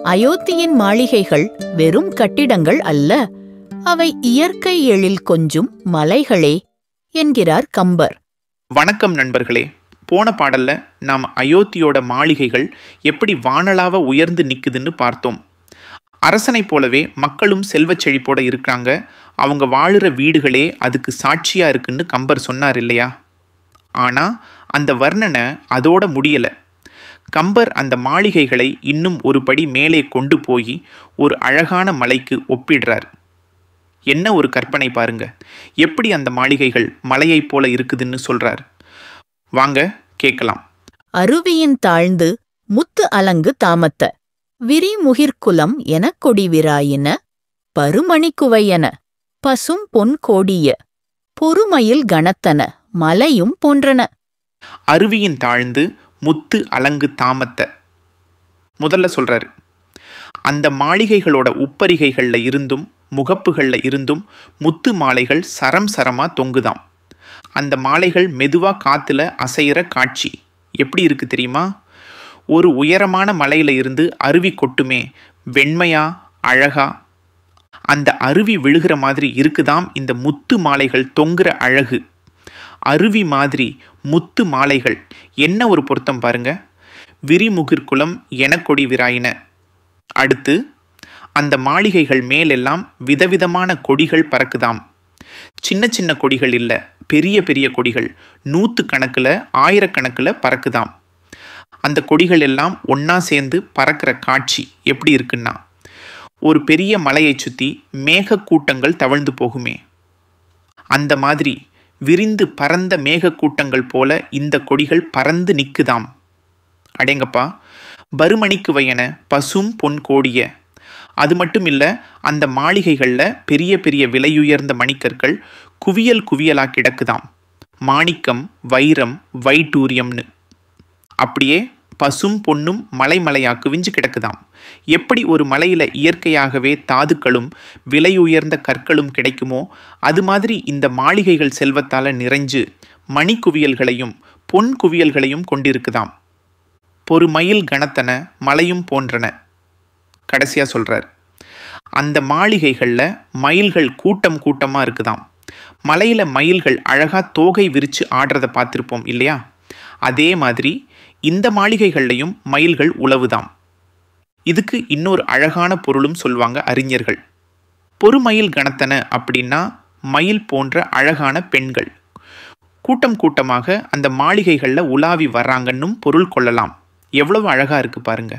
அயோத்தியின் மாளிகைகள் வெறும் கட்டிடங்கள் அல்ல, அவை இயற்கை எழில் கொஞ்சும் மலைகளே என்கிறார் கம்பர். வணக்கம் நண்பர்களே. போன பாடல்ல நாம் அயோத்தியோட மாளிகைகள் எப்படி வானளாவ உயர்ந்து நிக்குதுன்னு பார்த்தோம். அரசனைப் போலவே மக்களும் செல்வச் செழிப்போட இருக்காங்க, அவங்க வாழுற வீடுகளே அதுக்கு சாட்சியா இருக்குன்னு கம்பர் சொன்னார் இல்லையா? ஆனா அந்த வர்ணனை அதோட முடியல. கம்பர் அந்த மாளிகைகளை இன்னும் ஒரு படி மேலே கொண்டு போய் ஒரு அழகான மலைக்கு ஒப்பிடுறார். என்ன ஒரு கற்பனை பாருங்க! எப்படி அந்த மாளிகைகள் மலையைப் போல இருக்குதுன்னு சொல்றார். வாங்க கேட்கலாம். அருவியின் தாழ்ந்து முத்து அலங்கு தாமத்த விரிமுகிர்குலம் எனக் கொடிவிராயின பருமணிக்குவையன பசும் பொன் கோடிய பொறுமயில் கணத்தன மலையும் போன்றன. அருவியின் தாழ்ந்து முத்து அலங்கு தாமத்த முதல்ல சொல்றாரு. அந்த மாளிகைகளோட உப்பரிகைகள்ல இருந்தும் முகப்புகள்ல இருந்தும் முத்து மாலைகள் சரம் சரமா தொங்குதாம். அந்த மாலைகள் மெதுவா காத்துல அசைகிற காட்சி எப்படி இருக்கு தெரியுமா? ஒரு உயரமான மலையில இருந்து அருவி கொட்டுமே, வெண்மையா அழகா. அந்த அருவி விழுகிற மாதிரி இருக்குதாம் இந்த முத்து மாலைகள் தொங்குற அழகு. அருவி மாதிரி முத்து மாலைகள், என்ன ஒரு பொருத்தம் பாருங்க. விரிமுகிர்குலம் எனக்கொடி விராயின. அடுத்து அந்த மாளிகைகள் மேலெல்லாம் விதவிதமான கொடிகள் பறக்குதாம். சின்ன சின்ன கொடிகள் இல்ல, பெரிய பெரிய கொடிகள், 100 கணக்கில் 1000 கணக்கில் பறக்குதாம். அந்த கொடிகள் எல்லாம் ஒன்னா சேர்ந்து பறக்கிற காட்சி எப்படி இருக்குன்னா, ஒரு பெரிய மலையை சுற்றி மேகக்கூட்டங்கள் தவழ்ந்து போகுமே, அந்த மாதிரி விரிந்து பறந்த மேகக்கூட்டங்கள் போல இந்த கொடிகள் பறந்து நிற்குதாம். அடேங்கப்பா! பருமணிக்கு வையன பசும் பொன் கோடிய. அது மட்டும் இல்லை, அந்த மாளிகைகளில் பெரிய பெரிய விலையுயர்ந்த மணிக்கற்கள் குவியல் குவியலாக கிடக்குதாம். மாணிக்கம், வைரம், வைட்டூரியம்னு அப்படியே பசும் பொன்னும் மலைமலையா குவிஞ்சு கிடக்குதாம். எப்படி ஒரு மலையில் இயற்கையாகவே தாதுக்களும் விலையுயர்ந்த கற்களும் கிடைக்குமோ, அது மாதிரி இந்த மாளிகைகள் செல்வத்தால் நிறைஞ்சு மணிக்குவியல்களையும் பொன் குவியல்களையும் கொண்டிருக்குதாம். பொறுமயில் கணத்தன மலையும் போன்றன. கடைசியாக சொல்கிறார், அந்த மாளிகைகளில் மயில்கள் கூட்டம் கூட்டமாக இருக்குதாம். மலையில் மயில்கள் அழகாக தோகை விரித்து ஆடுறதை பார்த்துருப்போம் இல்லையா? அதே மாதிரி இந்த மாளிகைகள்லையும் மயில்கள் உலவுதாம். இதுக்கு இன்னொரு அழகான பொருளும் சொல்வாங்க அறிஞர்கள். பொறுமயில் கணத்தன அப்படின்னா மயில் போன்ற அழகான பெண்கள் கூட்டம் கூட்டமாக அந்த மாளிகைகளில் உலாவி வர்றாங்கன்னும் பொருள் கொள்ளலாம். எவ்வளவு அழகாக இருக்குது பாருங்க.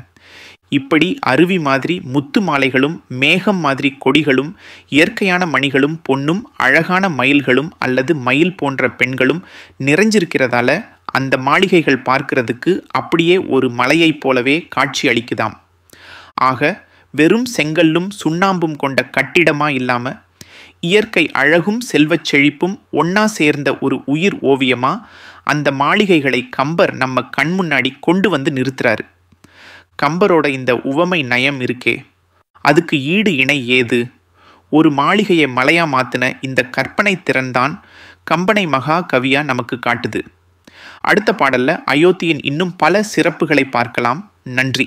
இப்படி அருவி மாதிரி முத்து மாலைகளும் மேகம் மாதிரி கொடிகளும் இயற்கையான மணிகளும் பொன்னும் அழகான மயில்களும் அல்லது மயில் போன்ற பெண்களும் நிறைஞ்சிருக்கிறதால அந்த மாளிகைகள் பார்க்கிறதுக்கு அப்படியே ஒரு மலையைப் போலவே காட்சி அளிக்குதாம். ஆக வெறும் செங்கல்லும் சுண்ணாம்பும் கொண்ட கட்டிடமாக இல்லாமல் இயற்கை அழகும் செல்வச் செழிப்பும் ஒன்றா சேர்ந்த ஒரு உயிர் ஓவியமாக அந்த மாளிகைகளை கம்பர் நம்ம கண் முன்னாடி கொண்டு வந்து நிறுத்துறாரு. கம்பரோட இந்த உவமை நயம் இருக்கே, அதுக்கு ஈடு இணை ஏது? ஒரு மாளிகையை மலையா மாத்தின இந்த கற்பனை திறன்தான் கம்பனை மகா கவியா நமக்கு காட்டுது. அடுத்த பாடல்ல அயோத்தியின் இன்னும் பல சிறப்புகளை பார்க்கலாம். நன்றி.